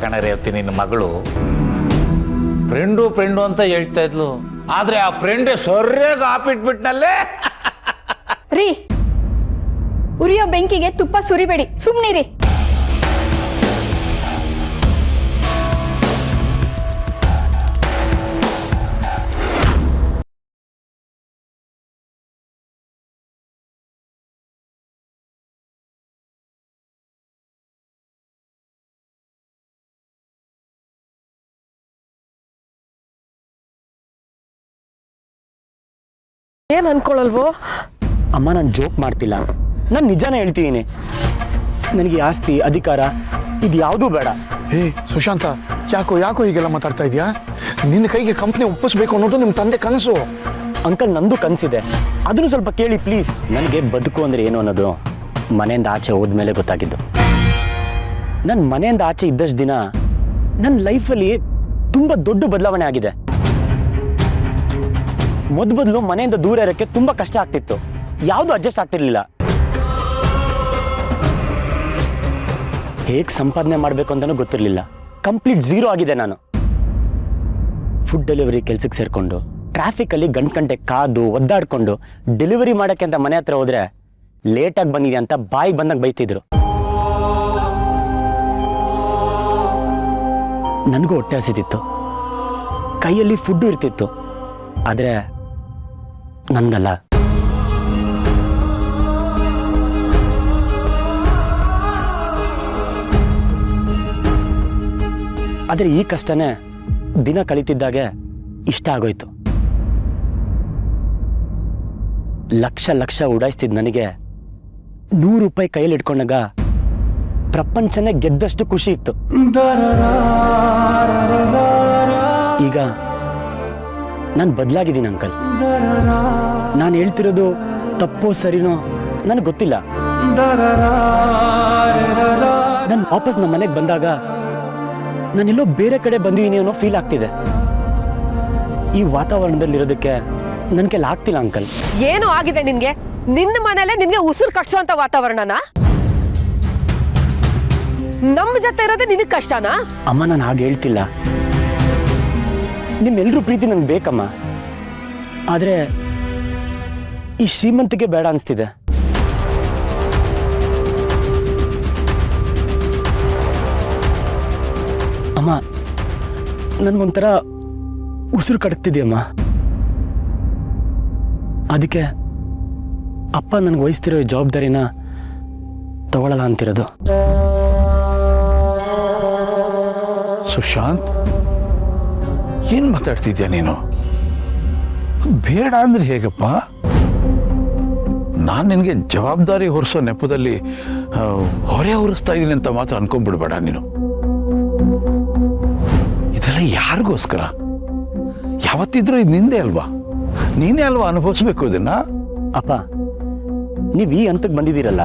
ಕಣ ರೇವತಿ ನಿನ್ನ ಮಗಳು. ಫ್ರೆಂಡು ಅಂತ ಹೇಳ್ತಾ ಇದ್ಲು, ಆದ್ರೆ ಆ ಫ್ರೆಂಡೇ ಸರಿಯಾಗಿ ಆಪಿಟ್ಬಿಟ್ನಲ್ಲೇ. ರೀ, ಉರಿಯೋ ಬೆಂಕಿಗೆ ತುಪ್ಪ ಸುರಿಬೇಡಿ, ಸುಮ್ನಿರಿ. ಏನು ಅನ್ಕೊಳ್ಳಲ್ವೋ ಅಮ್ಮ? ನಾನು ಜೋಕ್ ಮಾಡ್ತಿಲ್ಲ, ನಾನು ನಿಜಾನೇ ಹೇಳ್ತಿದ್ದೀನಿ. ನನಗೆ ಆಸ್ತಿ ಅಧಿಕಾರ ಇದು ಯಾವುದೂ ಬೇಡ. ಸುಶಾಂತ, ಯಾಕೋ ಹೀಗೆಲ್ಲ ಮಾತಾಡ್ತಾ ಇದೆಯಾ? ನಿನ್ನ ಕೈಗೆ ಕಂಪ್ನಿ ಒಪ್ಪಿಸ್ಬೇಕು ಅನ್ನೋದು ನಿಮ್ಮ ತಂದೆ ಕನಸು. ಅಂಕಲ್, ನಂದು ಕನಸಿದೆ, ಅದನ್ನು ಸ್ವಲ್ಪ ಕೇಳಿ ಪ್ಲೀಸ್. ನನಗೆ ಬದುಕು ಅಂದರೆ ಏನು ಅನ್ನೋದು ಮನೆಯಿಂದ ಆಚೆ ಹೋದ್ಮೇಲೆ ಗೊತ್ತಾಗಿದ್ದು. ನನ್ನ ಮನೆಯಿಂದ ಆಚೆ ಇದ್ದಷ್ಟು ದಿನ ನನ್ನ ಲೈಫಲ್ಲಿ ತುಂಬ ದೊಡ್ಡ ಬದಲಾವಣೆ ಆಗಿದೆ. ಮೊದಲು ಮನೆಯಿಂದ ದೂರ ಇರೋಕ್ಕೆ ತುಂಬ ಕಷ್ಟ ಆಗ್ತಿತ್ತು, ಯಾವುದು ಅಡ್ಜಸ್ಟ್ ಆಗ್ತಿರ್ಲಿಲ್ಲ. ಹೇಗೆ ಸಂಪಾದನೆ ಮಾಡಬೇಕು ಅಂತಲೂ ಗೊತ್ತಿರಲಿಲ್ಲ. ಕಂಪ್ಲೀಟ್ ಝೀರೋ ಆಗಿದೆ ನಾನು. ಫುಡ್ ಡೆಲಿವರಿ ಕೆಲ್ಸಕ್ಕೆ ಸೇರಿಕೊಂಡು ಟ್ರಾಫಿಕಲ್ಲಿ ಗಂಟೆ ಕಾದು ಒದ್ದಾಡ್ಕೊಂಡು ಡೆಲಿವರಿ ಮಾಡೋಕ್ಕೆ ಅಂತ ಮನೆ ಹತ್ರ ಹೋದರೆ ಲೇಟಾಗಿ ಬಂದಿದೆ ಅಂತ ಬಾಯಿಗೆ ಬಂದಾಗ ಬೈತಿದ್ರು. ನನಗೂ ಹೊಟ್ಟೆ ಹಸಿತಿತ್ತು, ಕೈಯಲ್ಲಿ ಫುಡ್ಡು ಇರ್ತಿತ್ತು, ಆದರೆ ನನ್ಗಲ್ಲ. ಆದರೆ ಈ ಕಷ್ಟನೇ ದಿನ ಕಳೀತಿದ್ದಾಗೆ ಇಷ್ಟ ಆಗೋಯ್ತು. ಲಕ್ಷ ಉಡಾಯಿಸ್ತಿದ್ ನನಗೆ 100 ರೂಪಾಯಿ ಕೈಯಲ್ಲಿ ಇಟ್ಕೊಂಡಾಗ ಪ್ರಪಂಚನೇ ಗೆದ್ದಷ್ಟು ಖುಷಿ ಇತ್ತು. ಈಗ ನಾನು ಬದಲಾಗಿದ್ದೀನಿ ಅಂಕಲ್. ನಾನು ಹೇಳ್ತಿರೋದು ತಪ್ಪೋ ಸರಿನೋ ನನಗೆ ಗೊತ್ತಿಲ್ಲ. ನಾನು ವಾಪಸ್ ನಮ್ಮ ಮನೆಗೆ ಬಂದಾಗ ನಾನೆಲ್ಲೋ ಬೇರೆ ಕಡೆ ಬಂದಿದ್ದೀನಿ ಅನ್ನೋ ಫೀಲ್ ಆಗ್ತಿದೆ. ಈ ವಾತಾವರಣದಲ್ಲಿರೋದಕ್ಕೆ ನನ್ನ ಕೈಲಿ ಆಗ್ತಿಲ್ಲ ಅಂಕಲ್. ಏನು ಆಗಿದೆ ನಿನ್ಗೆ? ನಿನ್ನ ಮನೇಲೆ ನಿನ್ಗೆ ಉಸಿರು ಕಟ್ಸೋಂತ ವಾತಾವರಣನಾ? ನಮ್ಮ ಜೊತೆ ಇರೋದೇ ನಿನಗೆ ಕಷ್ಟನಾ? ಅಮ್ಮ, ನಾನು ಹಾಗೆ ಹೇಳ್ತಿಲ್ಲ. ನಿಮ್ಮೆಲ್ಲರೂ ಪ್ರೀತಿ ನನಗೆ ಬೇಕಮ್ಮ, ಆದರೆ ಈ ಶ್ರೀಮಂತಿಗೆ ಬೇಡ ಅನಿಸ್ತಿದೆ. ಅಮ್ಮ, ನನ್ಗೊಂಥರ ಉಸಿರು ಕಟ್ತಿದೆಯಮ್ಮ. ಅದಕ್ಕೆ ಅಪ್ಪ ನನಗೆ ವಹಿಸ್ತಿರೋ ಜವಾಬ್ದಾರಿನ ತಗೊಳ್ಳಲ್ಲ ಅಂತಿರೋದು. ಸುಶಾಂತ್, ಏನು ಮಾತಾಡ್ತಿದ್ಯಾ ನೀನು? ಬೇಡ ಅಂದ್ರೆ ಹೇಗಪ್ಪ? ನಾನು ನಿನಗೆ ಜವಾಬ್ದಾರಿ ಹೊರಿಸೋ ನೆಪದಲ್ಲಿ ಹೊರೆ ಹೊರಿಸ್ತಾ ಇದ್ದೀನಿ ಅಂತ ಮಾತ್ರ ಅನ್ಕೊಂಡ್ಬಿಡ್ಬೇಡ ನೀನು. ಇದೆಲ್ಲ ಯಾರಿಗೋಸ್ಕರ? ಯಾವತ್ತಿದ್ರೂ ಇದು ನಿಂದೆ ಅಲ್ವಾ? ನೀನೇ ಅಲ್ವಾ ಅನುಭವಿಸ್ಬೇಕು ಇದನ್ನ. ಅಪ್ಪ, ನೀವು ಈ ಹಂತಕ್ಕೆ ಬಂದಿದ್ದೀರಲ್ಲ,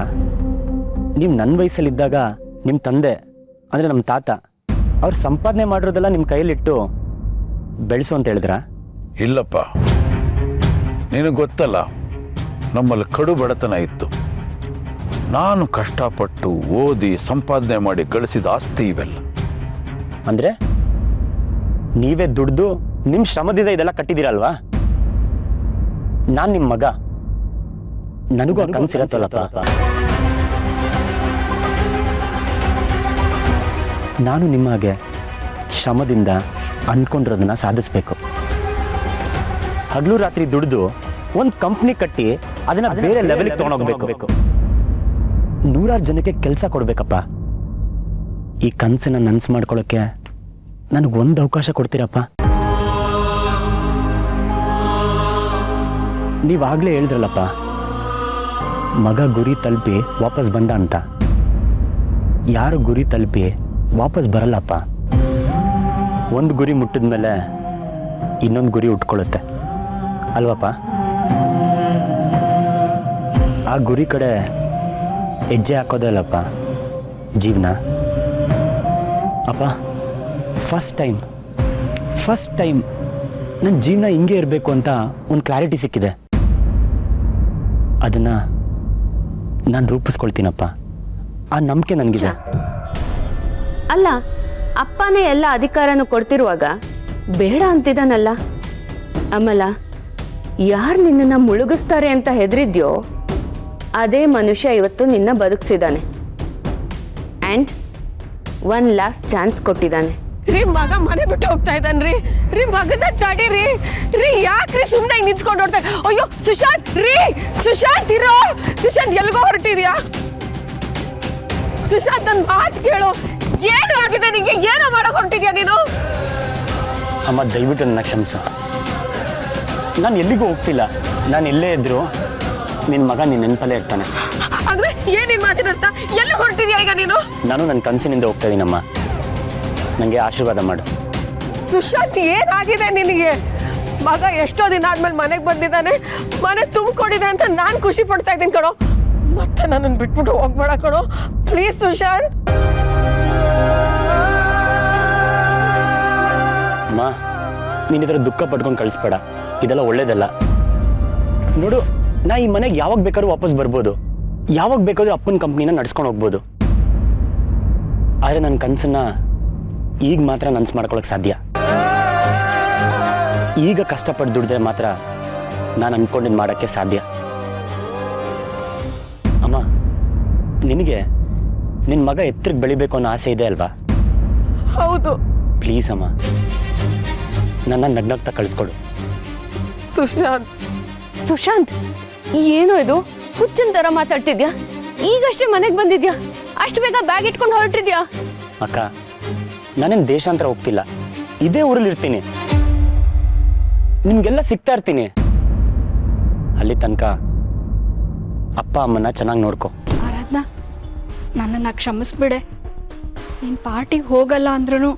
ನೀವು ನನ್ನ ವಯಸ್ಸಲ್ಲಿದ್ದಾಗ ನಿಮ್ಮ ತಂದೆ ಅಂದರೆ ನಮ್ಮ ತಾತ ಅವ್ರು ಸಂಪಾದನೆ ಮಾಡಿರೋದೆಲ್ಲ ನಿಮ್ಮ ಕೈಯಲ್ಲಿಟ್ಟು ಬೆಳೆಸು ಅಂತ ಹೇಳಿದ್ರ? ಇಲ್ಲಪ್ಪ, ನಿನಗೆ ಗೊತ್ತಲ್ಲ, ನಮ್ಮಲ್ಲಿ ಕಡು ಬಡತನ ಇತ್ತು. ನಾನು ಕಷ್ಟಪಟ್ಟು ಓದಿ ಸಂಪಾದನೆ ಮಾಡಿ ಗಳಿಸಿದ ಆಸ್ತಿ ಇವೆಲ್ಲ. ಅಂದರೆ ನೀವೇ ದುಡ್ದು ನಿಮ್ಮ ಶ್ರಮದಿಂದ ಇದೆಲ್ಲ ಕಟ್ಟಿದ್ದೀರಲ್ವಾ? ನಾನು ನಿಮ್ಮ ಮಗ, ನನಗೂ ಕನಸಿರತ್ತಲ್ಲಪ್ಪ. ನಾನು ನಿಮ್ಮ ಹಾಗೆ ಶ್ರಮದಿಂದ ಅಂದ್ಕೊಂಡಿರೋದನ್ನ ಸಾಧಿಸ್ಬೇಕು. ಹಗಲು ರಾತ್ರಿ ದುಡಿದು ಒಂದು ಕಂಪ್ನಿ ಕಟ್ಟಿ ಅದನ್ನ ಬೇರೆ ಲೆವೆಲ್ಗೆ ತಗೊಂಡೋಗ್ಬೇಕು. 100 ಜನಕ್ಕೆ ಕೆಲಸ ಕೊಡ್ಬೇಕಪ್ಪ. ಈ ಕನಸನ್ನ ನನಸು ಮಾಡ್ಕೊಳ್ಳೋಕ್ಕೆ ನನಗೊಂದು ಅವಕಾಶ ಕೊಡ್ತೀರಪ್ಪ? ನೀವಾಗಲೇ ಹೇಳಿದ್ರಲ್ಲಪ್ಪ, ಮಗ ಗುರಿ ತಲುಪಿ ವಾಪಸ್ ಬಂದ ಅಂತ. ಯಾರು ಗುರಿ ತಲುಪಿ ವಾಪಸ್ ಬರಲ್ಲಪ್ಪ. ಒಂದು ಗುರಿ ಮುಟ್ಟಿದ ಮೇಲೆ ಇನ್ನೊಂದು ಗುರಿ ಉಟ್ಕೊಳ್ಳುತ್ತೆ ಅಲ್ವಪ್ಪ? ಆ ಗುರಿ ಕಡೆ ಹೆಜ್ಜೆ ಹಾಕೋದೇ ಅಲ್ಲಪ್ಪ ಜೀವನ. ಅಪ್ಪ, ಫಸ್ಟ್ ಟೈಮ್ ನನ್ನ ಜೀವನ ಹಿಂಗೆ ಇರಬೇಕು ಅಂತ ಒಂದು ಕ್ಲಾರಿಟಿ ಸಿಕ್ಕಿದೆ. ಅದನ್ನು ನಾನು ರೂಪಿಸ್ಕೊಳ್ತೀನಪ್ಪ. ಆ ನಂಬಿಕೆ ನನಗಿದೆ. ಅಲ್ಲ, ಅಪ್ಪನೇ ಎಲ್ಲ ಅಧಿಕಾರನೂ ಕೊಡ್ತಿರುವಾಗ ಬೇಡ ಅಂತಿದ್ದಾನಲ್ಲ. ಅಮಲ, ಯಾರು ನಿನ್ನನ್ನು ಮುಳುಗಿಸ್ತಾರೆ ಅಂತ ಹೆದರಿದ್ಯೋ ಅದೇ ಮನುಷ್ಯ ಇವತ್ತು ನಿನ್ನ ಬದುಕಿಸಿದ್ದಾನೆ. ಆ್ಯಂಡ್ ಒನ್ ಲಾಸ್ಟ್ ಚಾನ್ಸ್ ಕೊಟ್ಟಿದ್ದಾನೆ. ರೀ ಮಗ ಮನೆ ಬಿಟ್ಟು ಹೋಗ್ತಾ ಇದ್ದಾನ್ರಿ. ರೀ ಮಗನ ತಡೀರಿ. ರೀ ಯಾಕ್ರಿ ಸುಮ್ಮನೆ ನಿಂತ್ಕೊಂಡು ಹೊಡ್ತಾ? ಅಯ್ಯೋ ಸುಶಾಂತ್ ರೀ, ಸುಶಾಂತ್ ಇರೋ. ಸುಶಾಂತ್ ಎಲ್ಗೋ ಹೊರಟಿದ್ಯಾ? ಸುಶಾಂತ್ ನನ್ನ ಮಾತು ಕೇಳು. ಏನು ಆಗಿದೆ ನಿಂಗೆ? ಏನೋ ಮಾಡಕ್ ಹೊರಟಿದ್ಯಾ ನೀನು? ಅಮ್ಮ ದಯವಿಟ್ಟು ನನ್ನ ಕ್ಷಮಿಸು. ನಾನು ಎಲ್ಲಿಗೂ ಹೋಗ್ತಿಲ್ಲ. ನಾನು ಎಲ್ಲೇ ಇದ್ರು ನಿನ್ನ ಮಗ ನಿನ್ನ ನೆನಪಲ್ಲೇ ಇರ್ತಾನೆ. ಅಂದ್ರೆ ಏನೇನು ಮಾತಿನರ್ಥ? ಎಲ್ಲಿ ಹೊರಟಿದ್ಯಾ ಈಗ ನೀನು? ನಾನು ನನ್ನ ಕನಸಿನಿಂದ ಹೋಗ್ತಾ ಇದ್ದೀನಮ್ಮ, ನನಗೆ ಆಶೀರ್ವಾದ ಮಾಡು. ಸುಶಾಂತ್ ಏನಾಗಿದೆ ನಿನಗೆ? ಮಗ ಎಷ್ಟೋ ದಿನ ಆದ್ಮೇಲೆ ಮನೆಗೆ ಬಂದಿದ್ದಾನೆ, ಮನೆ ತುಂಬಿಕೊಂಡಿದೆ ಅಂತ ನಾನು ಖುಷಿ ಪಡ್ತಾ ಇದ್ದೀನಿ ಕಣೋ. ಮತ್ತೆ ನನ್ನನ್ನು ಬಿಟ್ಬಿಟ್ಟು ಹೋಗ್ಬೇಡ ಕಣೋ, ಪ್ಲೀಸ್ ಸುಶಾಂತ್. ಅಮ್ಮ, ನೀನು ಇದರ ದುಃಖ ಪಡ್ಕೊಂಡು ಕಳಿಸ್ಬೇಡ. ಇದೆಲ್ಲ ಒಳ್ಳೇದಲ್ಲ. ನೋಡು, ನಾ ಈ ಮನೆಗೆ ಯಾವಾಗ ಬೇಕಾದ್ರೂ ವಾಪಸ್ ಬರ್ಬೋದು, ಯಾವಾಗ ಬೇಕಾದ್ರೂ ಅಪ್ಪನ ಕಂಪ್ನಿನ ನಡ್ಸ್ಕೊಂಡು ಹೋಗ್ಬೋದು. ಆದರೆ ನನ್ನ ಕನಸನ್ನ ಈಗ ಮಾತ್ರ ನನ್ಸು ಮಾಡ್ಕೊಳಕ್ಕೆ ಸಾಧ್ಯ. ಈಗ ಕಷ್ಟಪಟ್ಟು ದುಡಿದ್ರೆ ಮಾತ್ರ ನಾನು ಅನ್ಕೊಂಡಿದ್ದು ಮಾಡೋಕ್ಕೆ ಸಾಧ್ಯ. ಅಮ್ಮ, ನಿನಗೆ ನಿನ್ನ ಮಗ ಎತ್ತರಕ್ಕೆ ಬೆಳಿಬೇಕು ಅನ್ನೋ ಆಸೆ ಇದೆ ಅಲ್ವಾ? ಹೌದು. ಪ್ಲೀಸ್ ಅಮ್ಮ, ನನ್ನ ನಗ್ನಗ್ತಾ ಕಳಿಸ್ಕೊಡು. ಸುಶಾಂತ್, ಸುಶಾಂತ್, ಏನು ಇದು? ಹುಚ್ಚಿನ ಥರ ಮಾತಾಡ್ತಿದ್ಯಾ? ಈಗಷ್ಟೇ ಮನೆಗೆ ಬಂದಿದ್ಯಾ, ಅಷ್ಟು ಬೇಗ ಬ್ಯಾಗ್ ಇಟ್ಕೊಂಡು ಹೊರಟಿದ್ಯಾ? ಅಕ್ಕ, ನಾನೇನು ದೇಶಾಂತರ ಹೋಗ್ತಿಲ್ಲ, ಇದೇ ಊರಲ್ಲಿ ಇರ್ತೀನಿ, ನಿಮ್ಗೆಲ್ಲ ಸಿಗ್ತಾ ಇರ್ತೀನಿ. ಅಲ್ಲಿ ತನಕ ಅಪ್ಪ ಅಮ್ಮನ ಚೆನ್ನಾಗಿ ನೋಡ್ಕೊ. ಆರಾಧನಾ, ನನ್ನನ್ನು ಕ್ಷಮಿಸ್ಬಿಡೆ. ನೀನು ಪಾರ್ಟಿಗೆ ಹೋಗಲ್ಲ ಅಂದ್ರೂ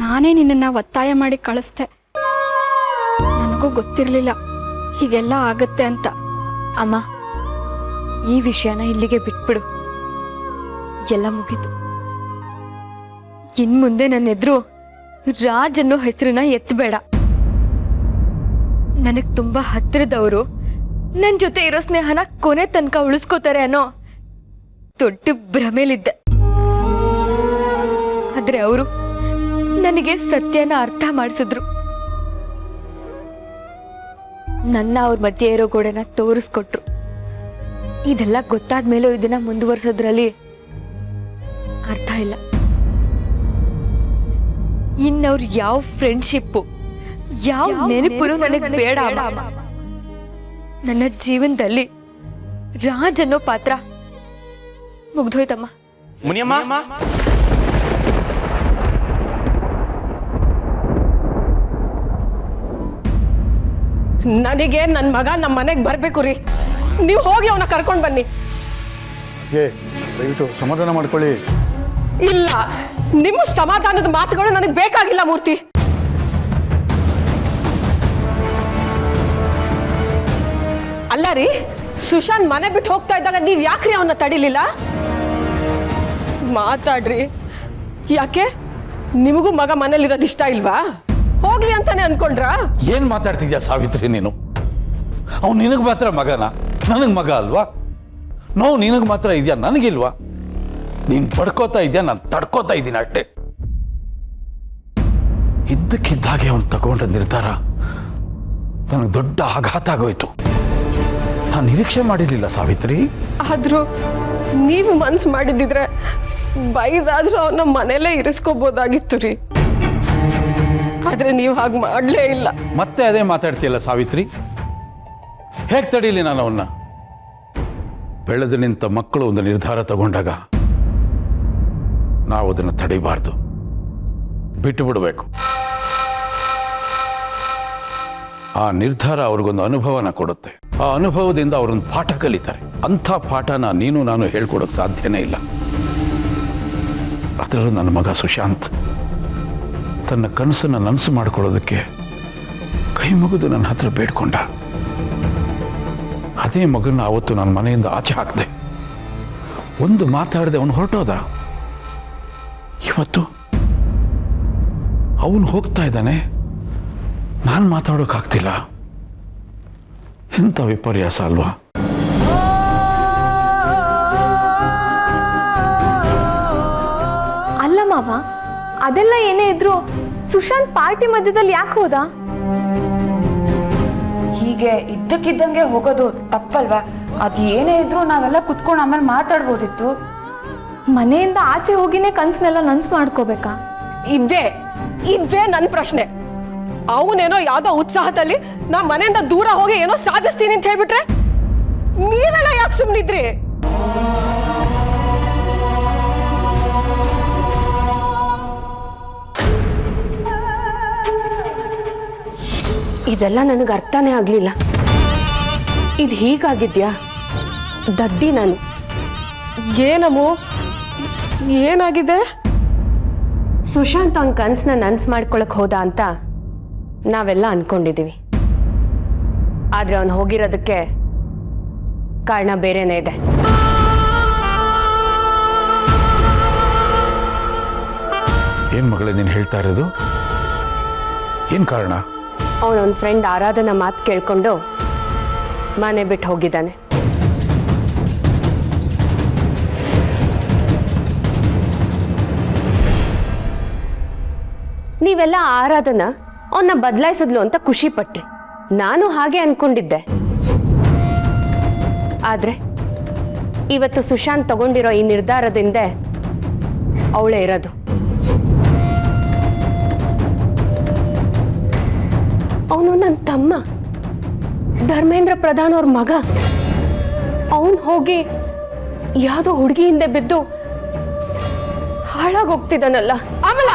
ನಾನೇ ನಿನ್ನನ್ನು ಒತ್ತಾಯ ಮಾಡಿ ಕಳಿಸ್ದೆ. ನನಗೂ ಗೊತ್ತಿರಲಿಲ್ಲ ಹೀಗೆಲ್ಲ ಆಗತ್ತೆ ಅಂತ. ಅಮ್ಮ, ಈ ವಿಷಯನ ಇಲ್ಲಿಗೆ ಬಿಟ್ಬಿಡು. ಎಲ್ಲ ಮುಗೀತು. ಇನ್ಮುಂದೆ ನನ್ನ ಎದುರು ರಾಜ್ ಅನ್ನೋ ಹೆಸರನ್ನ ಎತ್ತಬೇಡ. ನನಗೆ ತುಂಬಾ ಹತ್ತಿರದವರು ನನ್ನ ಜೊತೆ ಇರೋ ಸ್ನೇಹನ ಕೊನೆ ತನಕ ಉಳಿಸ್ಕೋತಾರೆ ಅನ್ನೋ ದೊಡ್ಡ ಭ್ರಮೇಲಿದ್ದೆ. ಆದ್ರೆ ಅವರು ನನಗೆ ಸತ್ಯನ ಅರ್ಥ ಮಾಡಿಸಿದ್ರು. ನನ್ನ ಅವ್ರ ಮಧ್ಯೆ ಇರೋ ಗೋಡೆನ ತೋರಿಸ್ಕೊಟ್ರು. ಇದೆಲ್ಲ ಗೊತ್ತಾದ್ಮೇಲೂ ಇದನ್ನ ಮುಂದುವರ್ಸೋದ್ರಲ್ಲಿ ಅರ್ಥ ಇಲ್ಲ. ಇನ್ನವ್ರು ಯಾವ ಫ್ರೆಂಡ್ಶಿಪ್ಪು, ಯಾವ ನೆನಪು ನನಗೆ ಬೇಡ ಅಮ್ಮ. ನನ್ನ ಜೀವನದಲ್ಲಿ ರಾಜ್ ಅನ್ನೋ ಪಾತ್ರ ಮುಗ್ದೋಯ್ತಮ್ಮ. ಮುನಿಯಮ್ಮ, ನನಗೆ ನನ್ನ ಮಗ ನಮ್ಮ ಮನೆಗೆ ಬರಬೇಕು ರೀ. ನೀವು ಹೋಗಿ ಅವನ ಕರ್ಕೊಂಡು ಬನ್ನಿ. ದಯವಿಟ್ಟು ಸಮಾಧಾನ ಮಾಡ್ಕೊಳ್ಳಿ. ಇಲ್ಲ, ನಿಮ್ಮ ಸಮಾಧಾನದ ಮಾತುಗಳು ನನಗೆ ಬೇಕಾಗಿಲ್ಲ ಮೂರ್ತಿ. ಅಲ್ಲ ರೀ, ಸುಶಾಂತ್ ಮನೆ ಬಿಟ್ಟು ಹೋಗ್ತಾ ಇದ್ದಾಗ ನೀವ್ ಯಾಕ್ರಿ ಅವನ್ನ ತಡಿಲಿಲ್ಲ? ಮಾತಾಡ್ರಿ. ಯಾಕೆ ನಿಮಗೂ ಮಗ ಮನೇಲಿರೋದು ಇಷ್ಟ ಇಲ್ವಾ? ಹೋಗ್ಲಿ ಅಂತಾನೆ ಅನ್ಕೊಂಡ್ರಾ? ಏನ್ ಮಾತಾಡ್ತಿದ್ಯಾ ಸಾವಿತ್ರಿ ನೀನು? ಅವ್ನು ನಿನಗೆ ಮಾತ್ರ ಮಗನ, ನನಗೆ ಮಗ ಅಲ್ವಾ? ನೋವು ನಿನಗೆ ಮಾತ್ರ ಇದೆಯಾ, ನನಗಿಲ್ವಾ? ನೀನು ಪಡ್ಕೋತಾ ಇದೆಯಾ, ನಾನು ತಡ್ಕೋತಾ ಇದ್ದೀನಿ ಅಷ್ಟೇ. ಇದ್ದಕ್ಕಿದ್ದಾಗೆ ಅವನು ತಗೊಂಡ ನಿರ್ಧಾರ ನನಗೆ ದೊಡ್ಡ ಆಘಾತ ಆಗೋಯ್ತು. ನಾನು ನಿರೀಕ್ಷೆ ಮಾಡಿರಲಿಲ್ಲ ಸಾವಿತ್ರಿ. ಆದ್ರೂ ನೀವು ಮನ್ಸು ಮಾಡಿದ್ರೆ ಬೈದಾದ್ರೂ ಅವನ್ನ ಮನೇಲೇ ಇರಿಸ್ಕೋಬೋದಾಗಿತ್ತು ರೀ. ಆದ್ರೆ ನೀವು ಹಾಗೆ ಮಾಡಲೇ ಇಲ್ಲ. ಮತ್ತೆ ಅದೇ ಮಾತಾಡ್ತೀಯಲ್ಲ ಸಾವಿತ್ರಿ. ಹೇಗೆ ತಡೀಲಿ ನಾನು ಅವನ್ನ? ಬೆಳೆದು ನಿಂತ ಮಕ್ಕಳು ಒಂದು ನಿರ್ಧಾರ ತಗೊಂಡಾಗ ನಾವು ಅದನ್ನು ತಡಿಬಾರ್ದು, ಬಿಟ್ಟು ಬಿಡಬೇಕು. ಆ ನಿರ್ಧಾರ ಅವ್ರಿಗೊಂದು ಅನುಭವನ ಕೊಡುತ್ತೆ. ಆ ಅನುಭವದಿಂದ ಅವರೊಂದು ಪಾಠ ಕಲಿತಾರೆ. ಅಂಥ ಪಾಠನ ನೀನು ನಾನು ಹೇಳ್ಕೊಡೋಕೆ ಸಾಧ್ಯನೇ ಇಲ್ಲ. ಅದರಲ್ಲೂ ನನ್ನ ಮಗ ಸುಶಾಂತ್ ತನ್ನ ಕನಸನ್ನು ನನಸು ಮಾಡ್ಕೊಳ್ಳೋದಕ್ಕೆ ಕೈ ಮುಗಿದು ನನ್ನ ಹತ್ರ ಬೇಡ್ಕೊಂಡ. ಅದೇ ಮಗನ ಅವತ್ತು ನನ್ನ ಮನೆಯಿಂದ ಆಚೆ ಹಾಕಿದೆ. ಒಂದು ಮಾತಾಡದೆ ಅವನು ಹೊರಟೋದ. ಇವತ್ತು ಅವನು ಹೋಗ್ತಾ ಇದ್ದಾನೆ, ನಾನು ಮಾತಾಡೋಕ್ಕಾಗ್ತಿಲ್ಲ. ಎಂಥ ವಿಪರ್ಯಾಸ ಅಲ್ವಾ? ಅಲ್ಲ ಮಾವ, ಅದೆಲ್ಲ ಏನೇ ಇದ್ರು ಸುಶಾಂತ್ ಪಾರ್ಟಿ ಮಧ್ಯದಲ್ಲಿ ಯಾಕೆ ಹೋದ? ಹೀಗೆ ಇದ್ದಕ್ಕಿದ್ದಂಗೆ ಹೋಗೋದು ತಪ್ಪಲ್ವಾ? ಅದು ಏನೇ ಇದ್ರೂ ನಾವೆಲ್ಲ ಕುತ್ಕೊಂಡು ಆಮೇಲೆ ಮಾತಾಡ್ಬೋದಿತ್ತು. ಮನೆಯಿಂದ ಆಚೆ ಹೋಗಿನೇ ಕನ್ಸನ್ನೆಲ್ಲ ನನ್ಸ್ ಮಾಡ್ಕೋಬೇಕಾ? ಇದ್ದೇ ನನ್ನ ಪ್ರಶ್ನೆ. ಅವನೇನೋ ಯಾವ್ದೋ ಉತ್ಸಾಹದಲ್ಲಿ ನಾ ಮನೆಯಿಂದ ದೂರ ಹೋಗಿ ಏನೋ ಸಾಧಿಸ್ತೀನಿ ಅಂತ ಹೇಳ್ಬಿಟ್ರೆ ನೀವೆಲ್ಲ ಯಾಕೆ ಸುಮ್ಮನಿದ್ರಿ? ಇದೆಲ್ಲ ನನಗೆ ಅರ್ಥನೇ ಆಗಲಿಲ್ಲ. ಇದು ಹೀಗಾಗಿದ್ಯಾ? ದಡ್ಡಿ ನಾನು. ಏನಮ್ಮು, ಏನಾಗಿದೆ? ಸುಶಾಂತ್ ಅವ್ನ ಕನ್ಸನ್ನ ನನ್ಸ್ ಮಾಡ್ಕೊಳಕ್ ಹೋದ ಅಂತ ನಾವೆಲ್ಲ ಅನ್ಕೊಂಡಿದೀವಿ. ಆದ್ರೆ ಅವನು ಹೋಗಿರೋದಕ್ಕೆ ಕಾರಣ ಬೇರೆನೇ ಇದೆ. ಏನ್ ಮಗಳೇ ನೀನು ಹೇಳ್ತಾ ಇರೋದು? ಏನ್ ಕಾರಣ? ಅವನವನ ಫ್ರೆಂಡ್ ಆರಾಧನಾ ಮಾತು ಕೇಳ್ಕೊಂಡು ಮನೆ ಬಿಟ್ಟು ಹೋಗಿದ್ದಾನೆ. ನೀವೆಲ್ಲ ಆರಾಧನಾ ಅವನ್ನ ಬದಲಾಯಿಸಿದ್ಲು ಅಂತ ಖುಷಿ ಪಟ್ರಿ. ನಾನು ಹಾಗೆ ಅನ್ಕೊಂಡಿದ್ದೆ. ಆದ್ರೆ ಇವತ್ತು ಸುಶಾಂತ್ ತಗೊಂಡಿರೋ ಈ ನಿರ್ಧಾರದಿಂದ ಅವಳೇ ಇರೋದು. ಅವನು ನನ್ನ ತಮ್ಮ, ಧರ್ಮೇಂದ್ರ ಪ್ರಧಾನ್ ಅವ್ರ ಮಗ. ಅವನು ಹೋಗಿ ಯಾವುದೋ ಹುಡುಗಿ ಹಿಂದೆ ಬಿದ್ದು ಹಾಳಾಗೋಗ್ತಿದ್ದಾನಲ್ಲ. ಅಮಲ